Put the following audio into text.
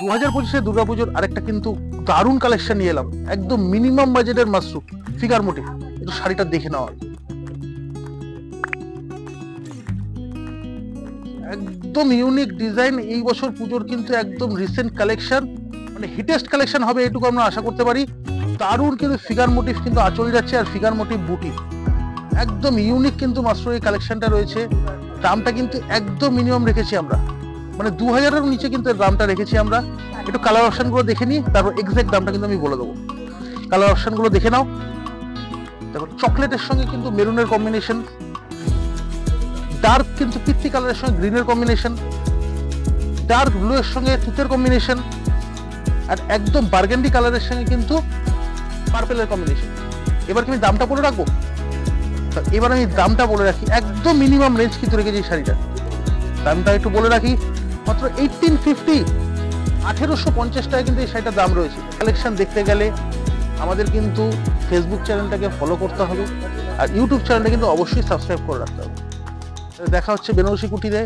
2025-এ দুর্গাপুজোর আরেকটা কিন্তু দারুণ কালেকশন নিয়ে এলাম, একদম মিনিমাম বাজেটের মাশরুম ফিগার মোটিভ। একটু শাড়িটা দেখে নেওয়া, একদম ইউনিক ডিজাইন। এই বছর পুজোর কিন্তু একদম রিসেন্ট কালেকশন, মানে হিটেস্ট কালেকশন হবে এটুকু আমরা আশা করতে পারি। দারুণ কিন্তু ফিগার মোটিভ কিন্তু আঁচল যাচ্ছে, আর ফিগার মোটিভ বুটি, একদম ইউনিক কিন্তু মাশরুম এই কালেকশনটা রয়েছে। দামটা কিন্তু একদম মিনিমাম রেখেছি আমরা, মানে 2000-এর নিচে কিন্তু এর দামটা রেখেছি আমরা। একটু কালার অপশন গুলো দেখে নিই, তারপর এক্সাক্ট দামটা কিন্তু আমি বলে দেবো। কালার অপশন গুলো দেখে নাও। দেখো চকলেটের সঙ্গে কিন্তু মেরুনের কম্বিনেশন, ডার্ক কিন্তু পিত্তি কালারের সঙ্গে গ্রিনের কম্বিনেশন, ডার্ক ব্লু এর সঙ্গে তুতের কম্বিনেশন, আর একদম বার্গেন্ডি কালারের সঙ্গে কিন্তু পার্পেলের কম্বিনেশন। এবার কি আমি দামটা বলে রাখবো? এবার আমি দামটা বলে রাখি, একদম মিনিমাম রেঞ্জ কিন্তু রেখেছি এই শাড়িটা। দামটা একটু বলে রাখি, মাত্র 1850, 1850 টাকা কিন্তু এই শাড়িটার দাম রয়েছে। কালেকশন দেখতে গেলে আমাদের কিন্তু ফেসবুক চ্যানেলটাকে ফলো করতে হবে, আর ইউটিউব চ্যানেলটা কিন্তু অবশ্যই সাবস্ক্রাইব করে রাখতে হবে। দেখা হচ্ছে বেনারসি কুটিরে